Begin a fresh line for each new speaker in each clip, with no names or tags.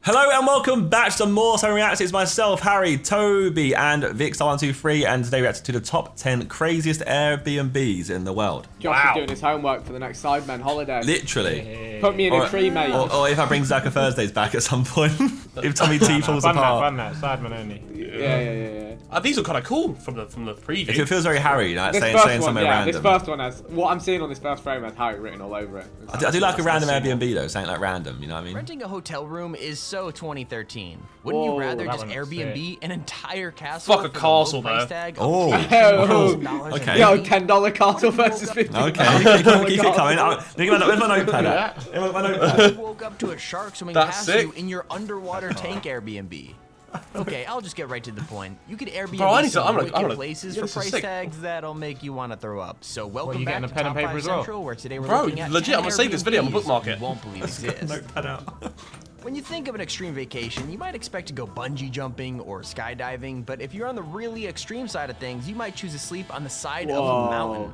Hello and welcome back to some more Sidemen Reacts. It's myself, Harry, Toby, and Vic123, and today we react to the top 10 craziest Airbnbs in the world.
Josh is doing his homework for the next Sidemen holiday.
Literally.
Put me in a tree, mate.
Or if I bring Zucker Thursdays back at some point. If Tommy T falls apart.
Fun that, Sidemen only.
Yeah.
These are kind of cool from the preview.
It feels very Harry, you know,
This
saying
first one,
something
yeah,
random.
this first one has, what I'm seeing on this first frame has Harry written all over it.
I do like a random Airbnb though, something like random, you know what I mean?
Renting a hotel room is so 2013. Wouldn't you rather
that
just
one looks
Airbnb an entire castle?
Fuck a
for the
castle,
low price
though.
tag of
Oh.
$10,000
Okay.
Yo, $10 castle versus $50.
Okay, keep it coming. Where's my notepad at? Where's my notepad?
You woke up to a shark swimming
That's
past
sick.
you in your underwater tank Airbnb. Okay, I'll just get right to the point. You could Airbnb
Bro, I need to-
some
I'm gonna-
wicked
I'm gonna-
places
yeah,
for
this is
price
sick.
tags that'll make you want to throw up. So welcome
you
back
getting
to
a pen
Top
and paper
5
as well?
Central, where today we're
Bro,
looking at
legit,
10
I'm gonna save this video, I'm gonna
Airbnbs
bookmark
you
it.
won't believe exist.
Notepad out.
When you think of an extreme vacation, you might expect to go bungee jumping or skydiving, but if you're on the really extreme side of things, you might choose to sleep on the side of a mountain.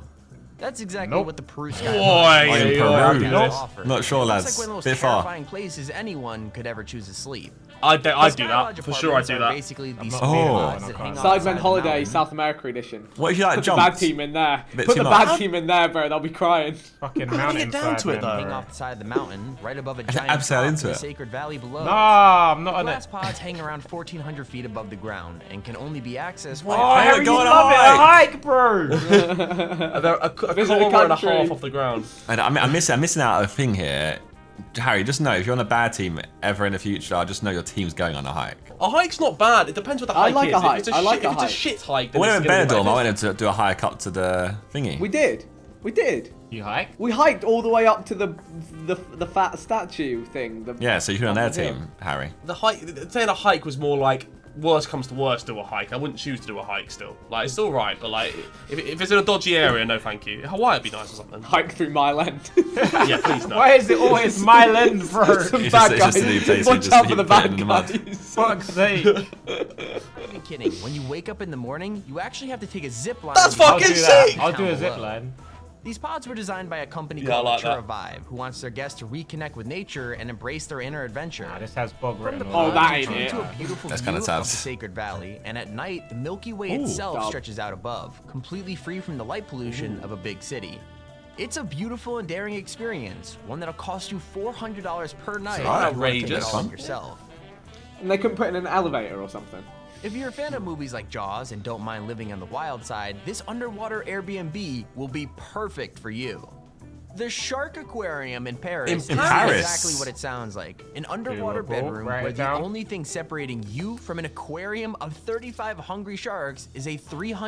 That's exactly what the Peru skyline
Boy,
in Peru.
has to
Nope.
offer.
Not sure,
It's
lads.
like one of the most
Bit far.
terrifying places anyone could ever choose to sleep.
I'd do
Sky
that.
Lodge
For sure I'd
apartments
do
are
that.
Basically, these
not
small
being
pods
alone,
that
I
hang
can't.
off the
Sidemen
side of the
holiday,
mountain.
South America edition.
What if you like
Put the bad
jumped?
team in there.
Bit
Put
too
the
much.
bad team in there, bro. They'll be crying.
Fucking
How do
mountain
you get down to it, though?
Hang off the side of the mountain, right above a giant
abseil
drop
into
in
it.
the sacred valley below.
No, I'm not on
Glass
it.
pods hang around 1,400 feet above the ground and can only be accessed
Oh,
by
Harry, you
go on a
love it. A
hike.
hike, bro.
They're a
Visit a
quarter and a
country.
half off the ground.
And I'm missing out a thing here. Harry, just know if you're on a bad team ever in the future, I just know your team's going on a hike.
A hike's not bad. It depends what the
I
hike
like
is.
a hike.
If it's
I like
shit,
a
if it's a
hike.
shit hike, then
When I
it's
went in
gonna be
Benidorm, I
better.
went to do a hike up to the thingy.
We did.
You hike?
We hiked all the way up to the fat statue thing.
Yeah, so you're on their
Yeah.
team, Harry.
The hike, saying a hike was more like worst comes to worst, do a hike. I wouldn't choose to do a hike still. Like it's still right, but like if it's in a dodgy area, no thank you. Hawaii would be nice or something.
Hike through Mile End.
Yeah, please no.
Why is it always my lens, bro?
Some
It's
bad
just- it's
guys.
just a new place,
Watch
you
out
just
for the
keep putting
bad
in the mud.
guys.
Fuck's sake.
Are you kidding? When you wake up in the morning, you actually have to take a zip line.
That's
to
fucking
get
sick!
I'll do a
down
zip
below.
line.
These pods were designed by a company
Yeah,
called
I like
Natura
that.
Vibe, who wants their guests to reconnect with nature and embrace their inner adventure.
Nah, this has bog written
Oh,
on it.
that
You
ain't
turn
it.
into a beautiful
That's
view
kinda
of
sad.
the Sacred Valley, and at night, the Milky Way
Ooh.
itself
Dope.
stretches out above, completely free from the light pollution of a big city. It's a beautiful and daring experience, one that'll cost you $400 per night if you wanna take it
outrageous.
all on yourself.
And they couldn't put in an elevator or something.
If you're a fan of movies like Jaws and don't mind living on the wild side, this underwater Airbnb will be perfect for you. The Shark Aquarium in Paris
In
is
Paris?
exactly what it sounds like. An underwater
Beautiful.
bedroom
Write it
where the
down.
only thing separating you from an aquarium of 35 hungry sharks is a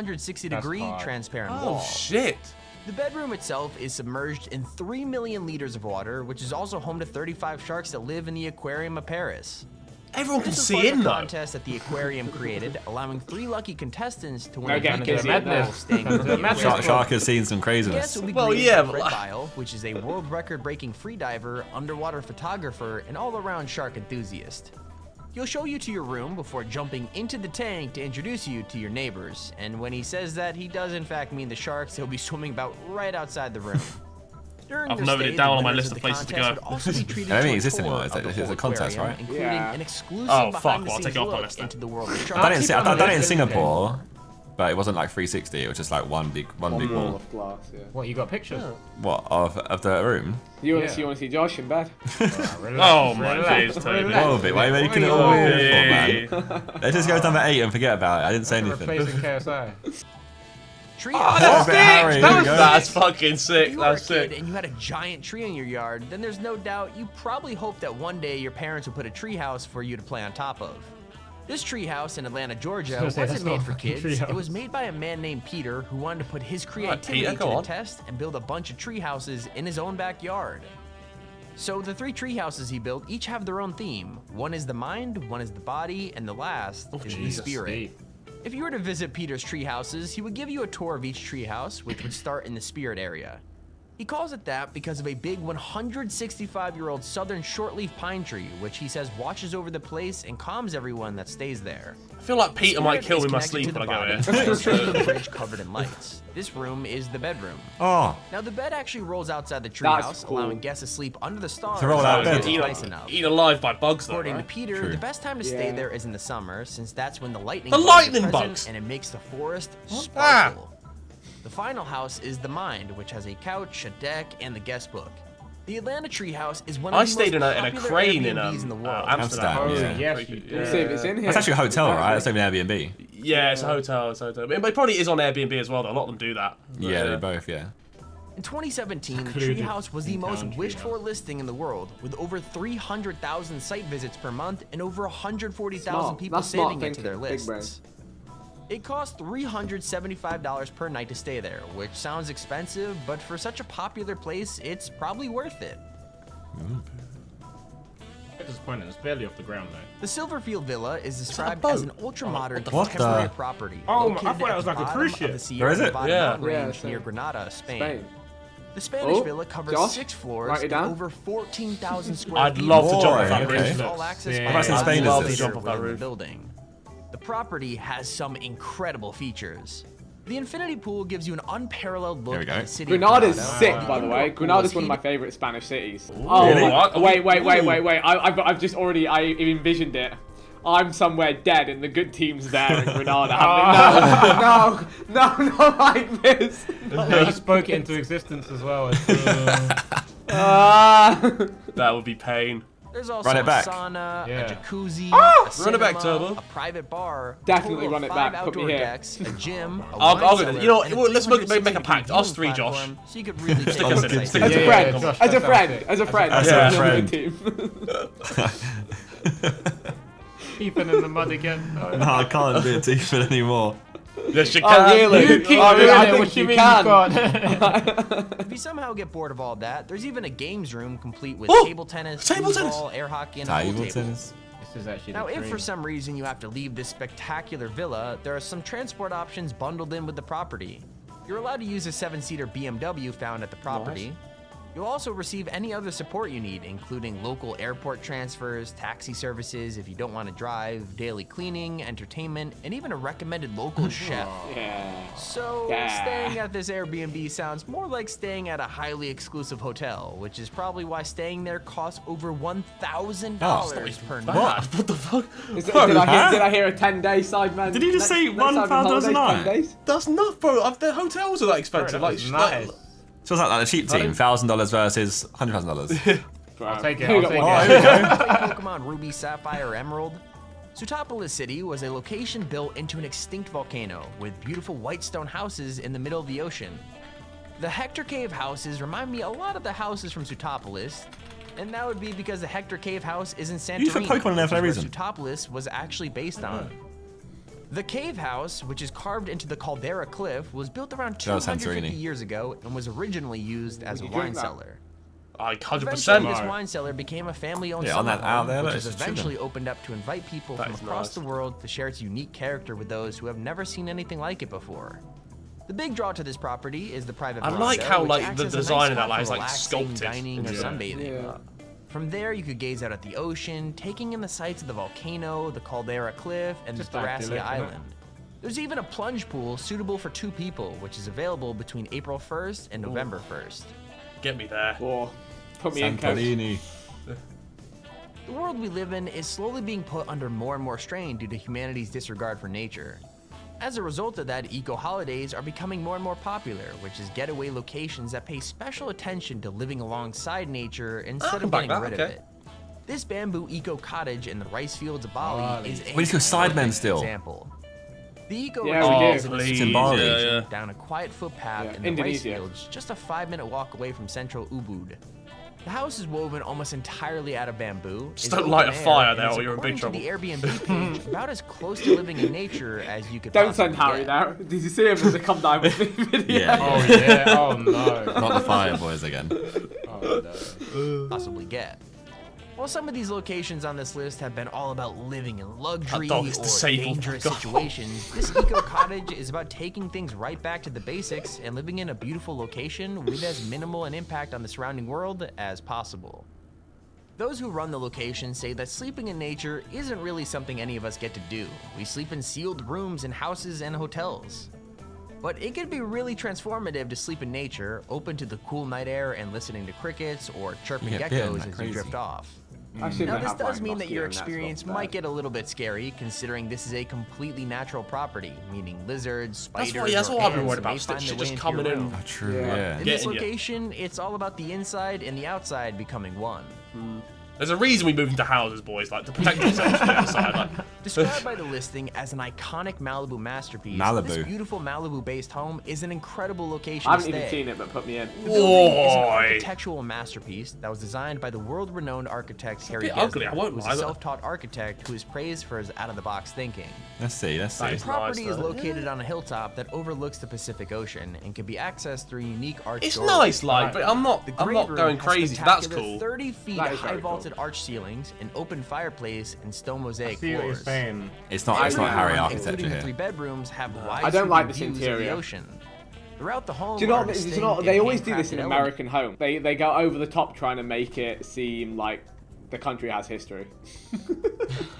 360-degree
hot.
transparent
Oh
wall.
shit.
The bedroom itself is submerged in 3 million liters of water, which is also home to 35 sharks that live in the Aquarium of Paris.
Everyone can
This is
see
part of
in
a
though.
contest that the aquarium created, allowing 3 lucky contestants to win
No
a
getting
vacation
kids in there.
while staying
Madness.
within the
Madness.
aquarium.
Shark has seen some
Yes,
craziness.
will be
Well,
greeted
yeah,
by Fred
but-
Bile, which is a world record-breaking freediver, underwater photographer, and all-around shark enthusiast. He'll show you to your room before jumping into the tank to introduce you to your neighbors. And when he says that, he does in fact mean the sharks he'll be swimming about right outside the room. During
I've
their
noted
stay,
it down
the
on my
winners
list
of
of
the
places to
contest
go.
would also be treated
I don't
to
think
a
it exists
tour
anymore.
of
It's
the
a
whole
contest,
aquarium,
right?
including
Yeah.
an exclusive
Oh, fuck, well, I'll
behind-the-scenes
take it off my
look
list then.
into the world of
I've
sharks.
done it in,
keep
I've
on
done it in
listening.
Singapore, but it wasn't like 360. It was just like one big
Wall
wall.
of glass, yeah.
What, you got pictures?
What of the room?
You want
Yeah.
to see Josh in bed?
Oh my days, Toby.
Oh, bit. Why are you making it all
Oi,
beautiful, man? Let's just go down to 8 and forget about it. I didn't say anything.
Replacing KSI.
Treehouse.
Oh, bit Harry, here we go.
That's fucking
If
sick.
you were a
That's
kid
sick.
and you had a giant tree in your yard, then there's no doubt you probably hoped that one day your parents would put a treehouse for you to play on top of. This treehouse in Atlanta, Georgia,
I was gonna say,
wasn't
that's
made
not
for
a fucking
kids. It
treehouse.
was made by a man named Peter who wanted to put his creativity
Peter,
to
go
the
on.
test and build a bunch of tree houses in his own backyard. So the 3 tree houses he built each have their own theme. One is the mind, one is the body, and the last is
Jesus.
the spirit. If you were to visit Peter's tree houses, he would give you a tour of each tree house, which would start in the spirit area. He calls it that because of a big 165-year-old southern shortleaf pine tree, which he says watches over the place and calms everyone that stays there.
I feel like Peter might kill me in my sleep when I go here.
The bridge covered in lights. This room is the bedroom.
Oh,
Now the bed actually rolls outside the
That's
treehouse,
cool.
allowing guests to sleep under the stars.
To roll out
if
bed.
it's nice enough.
Eaten alive by bugs, though,
According to
right?
Peter,
True.
the best time to stay
Yeah.
there is in the summer, since that's when the lightning
The
bugs
lightning
are present,
bugs?
and it makes the forest
Ah.
sparkle. The final house is the Mind, which has a couch, a deck, and the guest book. The Atlanta treehouse is one of
I
the
stayed
most
in a
popular
crane in
Airbnbs in the world.
Amsterdam,
Oh,
yeah.
yes, you do.
Let's see if it's in here.
That's actually a hotel, right? That's not even an Airbnb.
Yeah, it's a hotel. It's a hotel. But it probably is on Airbnb as well, though. A lot of them do that. But,
Yeah, they both, yeah.
In 2017, the
Included
treehouse was the
in
most
town
wished-for
treehouse.
listing in the world, with over 300,000 site visits per month and over 140,000
Smart.
people
That's smart
saving it to their
thinking, big brain.
lists. It costs $375 per night to stay there, which sounds expensive, but for such a popular place, it's probably worth it.
It's disappointing. It's barely off the ground though.
The Silverfield Villa is described
boat?
as an ultra-modern
What the-
contemporary property
Oh, I
located
thought it
at
was
the
like a
bottom
cruise
of
ship.
the Sierra
Where is it?
Nevada
Yeah.
mountain
Yeah,
range
same.
near Granada, Spain.
Spain.
The Spanish
Oh,
villa covers
Josh,
6 floors
write it
and
down.
over 14,000 square
I'd
feet.
love to jump
Boy,
off that
okay.
roof.
All access
Yeah.
by
Whereabouts in
the
Spain is
elevator
this?
Jump off that
within the
roof.
building. The property has some incredible features. The infinity pool gives you an unparalleled
Here we
look
go.
at the city of
Granada's
Granada.
sick,
The
by the
indoor
way.
pool
Granada's
is
one of my
heated-
favorite Spanish cities.
Really?
Oh, wait.
Ooh.
I've just already I envisioned it. I'm somewhere dead and the good team's there in Granada. No, like this.
Yeah, you spoke it into existence as well.
That would be pain.
There's also
Run it
a
back.
sauna,
Yeah.
a jacuzzi,
Run
a
it
cinema,
back, Turbo.
a private bar,
Definitely
a total
run
of
it
5
back. Put me
outdoor
here.
decks, a gym, a
I'll
wine
go.
cellar,
You know,
and a
well, let's make a
360
pact. Us three,
viewing
Josh.
platform, So you could really take
Stick
in
us
the
in.
sights
Stick
of
As
the
a
Yeah,
friend,
Josh,
as a
that
friend,
sounds
as a
sick.
friend.
As
I'm
a
on the team.
Keeping in the mud again.
No, I can't do it Ethan anymore.
Yes, you
Oh,
can.
really?
You keep
Oh,
doing
I
it.
think
What you
you
mean
can.
you can't?
If you somehow get bored of all that, there's even a games room complete with
Oh,
table tennis,
table tennis.
foosball, air hockey, and a pool
Table
table.
tennis.
This is actually
Now,
the
if
dream.
for some reason you have to leave this spectacular villa, there are some transport options bundled in with the property. You're allowed to use a 7-seater BMW found at the property. You'll also receive any other support you need, including local airport transfers, taxi services if you don't want to drive, daily cleaning, entertainment, and even a recommended local chef.
Yeah.
So,
Yeah.
staying at this Airbnb sounds more like staying at a highly exclusive hotel, which is probably why staying there costs over $1,000 per night.
What the fuck?
Did I hear a 10-day Sidemen?
Did he just say
next time in
$1,000 a
holidays,
night?
10 days?
That's not, bro. The hotels are that expensive.
Bro,
Like,
that was nice.
So it's like the cheap team, $1,000 versus $100,000.
I'll take it.
Who
I'll
got
take
one?
Oh,
it.
here we go.
Play Pokemon Ruby, Sapphire, Emerald. Sutopolis City was a location built into an extinct volcano with beautiful white stone houses in the middle of the ocean. The Hector Cave houses remind me a lot of the houses from Sutopolis, and that would be because the Hector Cave house is in Santorini,
You put Pokemon in there for no
which is
reason.
where Sutopolis was actually based on. The cave house, which is carved into the Caldera Cliff, was built around
That was
250
Santorini.
years ago and was originally used as a
you
wine
drink that?
cellar.
like
Eventually,
100%.
this wine cellar became a family-owned
Yeah, on
summer
that out
home,
there,
which
that's
has
just true
eventually opened up to invite people
That
from
is
across
nice.
the world to share its unique character with those who have never seen anything like it before. The big draw to this property is the private
I
veranda,
like how,
which
like,
acts
the
as a
design
nice
of that,
spot
like,
for
is, like,
relaxing,
sculpted.
dining, or
Yeah.
sunbathing.
Yeah.
From there, you could gaze out at the ocean, taking in the sights of the volcano, the Caldera Cliff, and
Just
the Thracia
idyllic, isn't it?
Island. There's even a plunge pool suitable for 2 people, which is available between April 1st and November 1st.
Get me there.
Or put me in, coach.
Santorini.
The world we live in is slowly being put under more and more strain due to humanity's disregard for nature. As a result of that, eco-holidays are becoming more and more popular, which is getaway locations that pay special attention to living alongside nature instead
can
of
back
getting
that,
rid of
okay.
it. This bamboo eco-cottage in the rice fields of Bali
Bali.
is a
Wait, he's got Sidemen still.
example. The eco
Yeah, we do.
is in a
Please,
in Bali.
yeah.
down a quiet footpath
Yeah,
in the
Indonesia.
rice fields, just a 5-minute walk away from central Ubud. The house is woven almost entirely out of bamboo.
Just
is
don't light a
open air,
fire
and
there
is,
or you're in big
according
trouble.
to the Airbnb page, about as close to living in nature as you could
Don't
possibly
send Harry
get.
there. Did you see him as a come down with me video?
Yeah.
Oh yeah. Oh no.
Not the fire boys again.
Oh no.
Possibly get. While some of these locations on this list have been all about living in luxury
That
or
dog is disabled.
dangerous
God.
situations, this eco cottage is about taking things right back to the basics and living in a beautiful location with as minimal an impact on the surrounding world as possible. Those who run the location say that sleeping in nature isn't really something any of us get to do. We sleep in sealed rooms in houses and hotels. But it can be really transformative to sleep in nature, open to the cool night air and listening to crickets or chirping
You get bitten,
geckos
like
as
crazy.
you drift off.
I shouldn't
Now, this
have,
does
like,
mean that your
mosquito nets,
experience
not
might
bad.
get a little bit scary, considering this is a completely natural property, meaning lizards, spiders,
That's
or
what I've been
ants
worried
may
about.
find
Shit
their way
just
into
coming
your
in.
room.
Oh, true.
Yeah.
Yeah.
In this
Getting you.
location, it's all about the inside and the outside becoming one.
There's a reason we moved into houses, boys, like to protect yourselves from the outside. Like,
Described by the listing as an iconic Malibu masterpiece,
Malibu.
this beautiful Malibu-based home is an incredible location
I
to
haven't even
stay.
seen it, but put me in.
The building is an
Oi.
architectural masterpiece that was designed by the world-renowned architect Harry
bit ugly, I
Gesner,
won't
who's
lie.
a self-taught architect who is praised for his out-of-the-box thinking.
Let's see. Let's
That
see.
is
The property
nice,
is
though.
located on a hilltop that overlooks the Pacific Ocean and can be accessed through a unique arch
it's
doorway.
nice, like, but I'm not
The great room
going
has
crazy. That's
spectacular
cool.
30 feet
That is very
high vaulted
cool.
arch ceilings, an open fireplace, and stone
I
mosaic
see what you're
floors.
saying.
It's not. It's not
I-
Harry
I-
architecture
Including the 3
here.
bedrooms have wide
I don't like
sweeping
this
views of the
interior.
ocean. Throughout the home,
Do you know
are
what? Do you
distinct
know what?
and
They always do this in
handcrafted
American Home. They go over the top trying to make it seem like the country has history.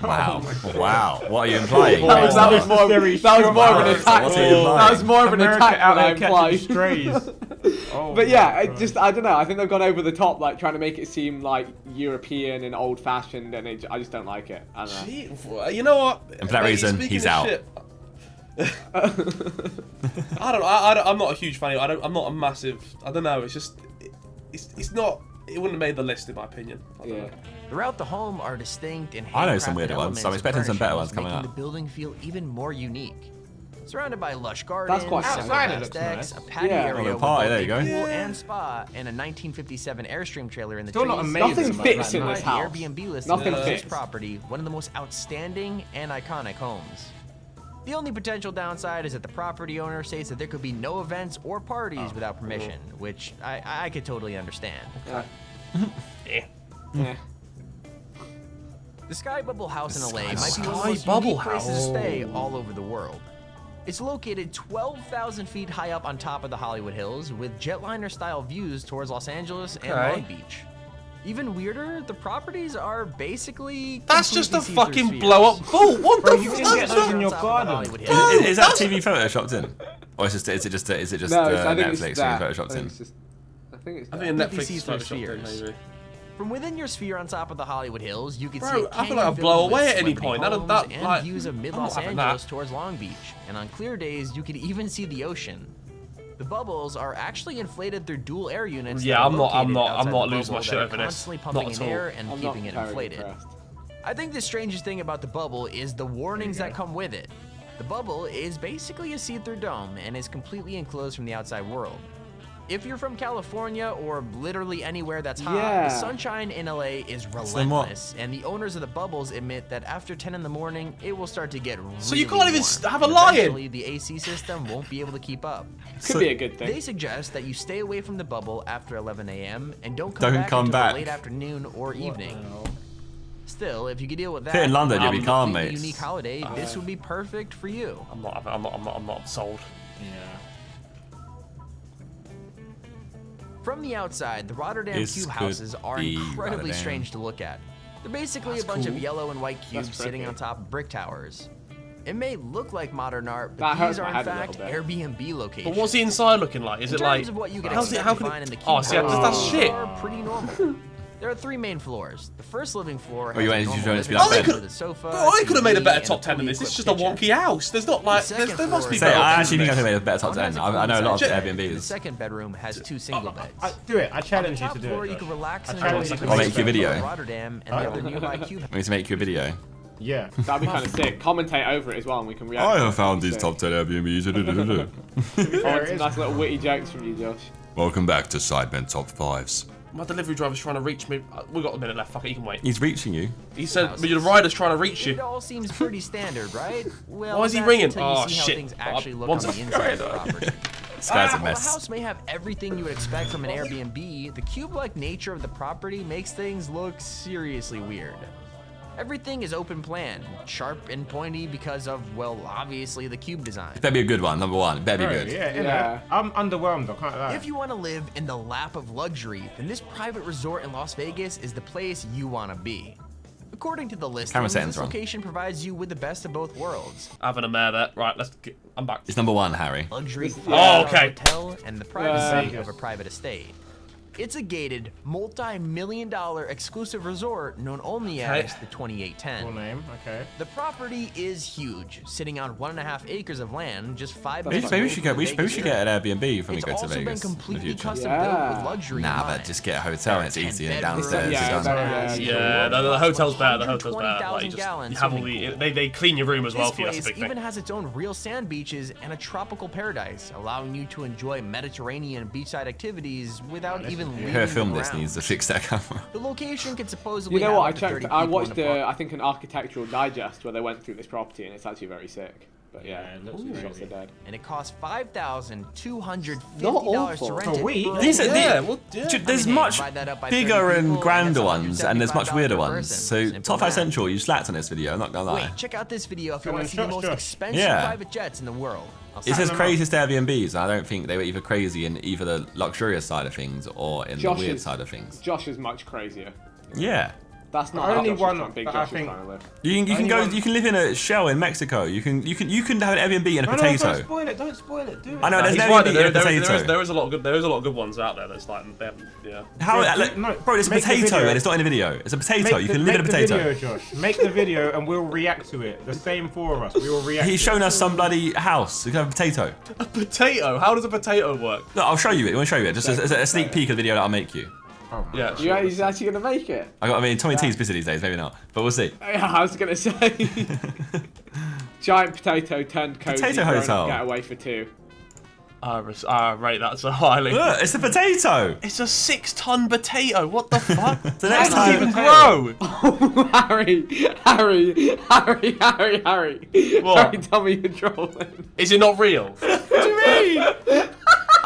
Wow. Wow. What are you implying?
That was more of an
Wow.
attack.
What's he implying?
That was more of an
America
attack
out
than I
there catching
implied.
strays. Oh
But
my
yeah,
God.
I don't know. I think they've gone over the top, like trying to make it seem like European and old-fashioned, and I just don't like it. I don't know.
Gee, you know what?
And for that reason, he's out.
I don't know. I'm not a huge fan. I'm not a massive. I don't know. It's just. It's not. It wouldn't have made the list in my opinion. I don't
Yeah.
know.
Throughout the home are distinct and
I know some
handcrafted
weirder ones, so I'm
elements
expecting
and
some better ones
furnishings,
coming
making
up.
the building feel even more unique. Surrounded by lush gardens,
quite nice.
several
Outside it
vast
looks
decks,
nice.
a patio
Yeah.
area
Oh,
with
pie,
both
there
a
you go.
pool and spa, and a 1957 Airstream trailer in the
Still not
trees.
amazing.
Nothing
but
fits in
like,
this
The
house.
Airbnb listing
Nothing
makes this
fits.
property one of the most outstanding and iconic homes. The only potential downside is that the property owner states that there could be no events or parties without permission, which I could totally understand.
Yeah.
Yeah.
The Sky Bubble House in LA might be one of the
Sky
most
Bubble
unique places to
House.
stay all over the world. It's located 12,000 feet high up on top of the Hollywood Hills with jetliner-style views towards Los Angeles and
Okay.
Long Beach. Even weirder, the properties are basically
That's just a
completely see-through
fucking
spheres.
blow up vault. What
Bro,
the
you
fuck?
can get those in your
On top of the
garden.
Hollywood Hills.
Is that TV photoshopped in, or is it just
No, I think it's
Netflix being
that.
photoshopped
I think
in?
it's just. I think it's.
I
that.
think Netflix
see
is
through
photoshopped in,
spheres.
maybe.
From within your sphere on top of the Hollywood Hills, you can
Bro,
see a
I feel
canyon
like I'd
filled
blow
with
away at any
celebrity
point.
homes
That,
and
like,
views of mid
I'm not
Los
having
Angeles
that.
towards Long Beach. And on clear days, you can even see the ocean. The bubbles are actually inflated through dual air units.
Yeah,
that are
I'm not
located outside the
losing my
bubble
shit
that are
over this.
constantly
Not
pumping
at
in
all.
air and
I'm
keeping
not
it
very
inflated.
impressed.
I think the strangest thing about the bubble is the warnings that come with it. The bubble is basically a see-through dome and is completely enclosed from the outside world. If you're from California or literally anywhere that's hot,
Yeah.
the sunshine in LA is
then what?
relentless, and the owners of the bubbles admit that after 10 in the morning, it will start to get really
So you can't even
warm,
have a
and
lion?
eventually the AC system won't be able to keep up.
Could be a good thing.
They suggest that you stay away from the bubble after 11 a.m. and don't come
Don't
back
come
until
back.
the late afternoon or evening. Still, if you could deal with that,
Here in London, you'll be
on a
calm,
completely
mates.
unique holiday, this would be perfect for you.
I'm not sold.
Yeah.
From the outside, the Rotterdam
This
cube
could
houses are
be
incredibly
Rotterdam.
strange to look at. They're basically
That's
a bunch
cool.
of yellow and white cubes
That's
sitting
trippy.
on top of brick towers. It may look like modern art,
That
but
hurts
these are
my
in
head a
fact
little bit.
Airbnb locations.
But what's the inside looking like? Is
In
it like?
terms of what you can
how's it?
expect
How
to
can
find in the cube
Oh, see,
houses
that's shit.
are pretty normal. There are 3 main floors. The first living floor has
you
a
wait,
normal
you showing us
living
be like
room
Ben?
with a sofa,
Bro, I could have made a
TV,
better
and
top 10 than
fully
this. It's just
equipped
a
kitchen.
wonky house. There's not like
The second
there must be
floor
Say,
is
better.
I
options
actually think I
than
could
this.
make a better top
One
10.
has a
I know a lot of
queen-size bed. The
Airbnbs.
second bedroom has 2 single beds.
Do it. I
On the
challenge you
top
to do
floor,
it.
you can relax and
challenge
enjoy
you
the
to
make a
view
video.
of Rotterdam and the other nearby cube
I need to make you a video.
Yeah.
That'd be kind of sick. Commentate over it as well, and we can react.
I
to it.
have found these
Sick.
top 10 Airbnbs.
I want some nice little witty jokes from you, Josh.
Welcome back to Sidemen Top 5s.
My delivery driver's trying to reach me. We've got a minute left. Fuck it, you can wait.
He's reaching you.
He said the rider's trying to reach
It
you.
all seems pretty standard, right? Well,
Why is he
that's
ringing?
until you
Oh,
see how
shit.
things actually look
One
on the
second.
inside of the property.
This guy's a
While the
mess.
house may have everything you would expect from an Airbnb, the cube-like nature of the property makes things look seriously weird. Everything is open plan, sharp and pointy because of, well, obviously the cube design.
Better be a good one, number one. Better be
Bro,
good.
yeah,
Yeah.
I'm underwhelmed. I can't lie.
If you want to live in the lap of luxury, then this private resort in Las Vegas is the place you want to be. According to the
Camera
listing,
settings
this
wrong.
location provides you with the best of both worlds.
Having a mare there. Right, I'm back.
It's number one, Harry.
Luxury
Oh, okay.
hotel and the privacy
Vegas.
of a private estate. It's a gated, multi-million-dollar exclusive resort known only as the
Full
2810.
name, okay.
The property is huge, sitting on 1.5 acres of land, just 5
Maybe
minutes
we
away
should
from
get.
the
Maybe we should get an Airbnb when we
It's
go to
also been
Vegas in the
completely
future.
custom
Yeah.
built with luxury in
Nah,
mind.
but just get a hotel and it's easy and
10
downstairs.
Yeah,
You're done.
that-
Yeah, the hotel's better. The hotel's better. Like,
120,000
just,
gallons
you have all
swimming
the, they clean your room as well
This
for you. That's
place
a big
even
thing.
has its own real sand beaches and a tropical paradise, allowing you to enjoy Mediterranean beachside activities without even leaving
Whoever filmed
the
this
ground.
needs to fix that camera.
The location can supposedly
You know what? I
have up to 30
checked. I
people in
watched,
a park.
I think, an architectural digest where they went through this property, and it's actually very sick. But yeah,
Yeah, it looks
the shots
crazy.
are dead.
And it costs $5,250
awful.
to rent
Oh,
it.
wait,
per
These are
day.
yeah, well, yeah.
Dude, there's
I mean, hey,
much
divide that up by
bigger
30
and
people,
grander
and that's
ones, and there's much
$175
weirder
per
ones.
person.
So
Simple
Top 5
math.
Central, you slacked on this video. I'm not gonna lie.
Wait, check out this video if you
Come
want
on,
to see the
Josh,
most
Josh.
expensive
Yeah.
private jets in the world. I'll
It
sign
says
them up.
craziest Airbnbs, and I don't think they were either crazy in either the luxurious side of things or in the weird side of things.
Josh is much crazier.
Yeah.
That's not
The only
how Josh
one
is trying, big
that I
Josh is
think-
trying to live.
You can
Only
go.
one-
You can live in a shell in Mexico. You can have an Airbnb and a
No,
potato.
don't spoil it. Don't spoil it. Do it.
I know, there's
He's
an
right,
Airbnb and a potato.
there is a lot of good ones out there. That's like, yeah.
How?
Yeah,
like,
no,
bro, it's a
make the
potato
video.
and it's not in a video. It's a potato. You can live
make
in a
the
potato.
video, Josh. Make the video and we'll react to it. The same four of us. We will react.
He's
to
shown
it.
us some bloody house. You can have a potato.
A potato? How does a potato work?
Look, I'll show you it. I want to show you it. Just a sneak peek of the video that I'll make you.
Oh, my
Yeah,
God.
sure.
He's actually gonna make it.
I mean, Tommy T's busy these days. Maybe not, but we'll see.
Yeah, I was gonna say. Giant potato turned cozy.
Potato
grown-up
hotel.
Getaway for two.
I rate that so highly.
Look, it's a potato.
It's a 6-ton potato. What the fuck?
The next
How does it
time-
even grow?
Harry.
What?
Harry, tell me you're trolling.
Is it not real?
What do you mean?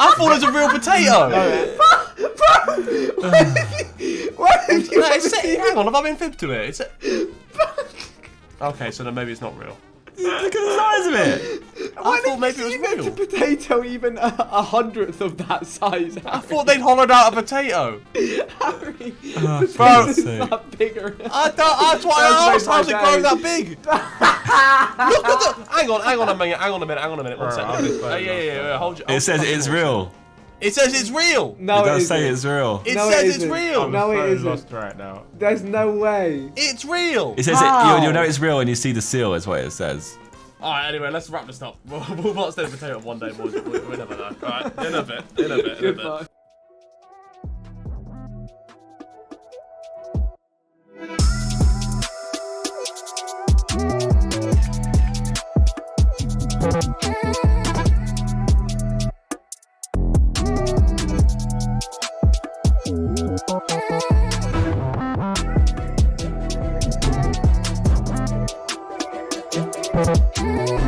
I thought it was a real potato. Hang on, have I been fibbed to it? It's a... Okay, so then maybe it's not real.
Look at the size of it.
I thought maybe it was
Even
real.
a potato, even a 100th of that size.
I thought they'd hollowed out a potato.
Harry,
Oh,
Bro.
for God's sake.
that bigger.
That's why I asked. How's it
my
growing
day.
that big? Look at the. Hang on a minute. One
Bro,
second.
I'll just play
Yeah. Hold you.
It says it's real.
It says it's real.
No,
It does say
isn't.
it's real.
It
No,
says
it
it's
isn't.
real.
No, it
so
isn't.
lost right now.
There's no way.
It's real.
It says
How?
you'll know it's real when you see the seal. Is what it says.
Alright, anyway, let's wrap this up. We'll not stay potato one day, boys. We'll never know. Alright, in a bit.
Goodbye.
Thank you.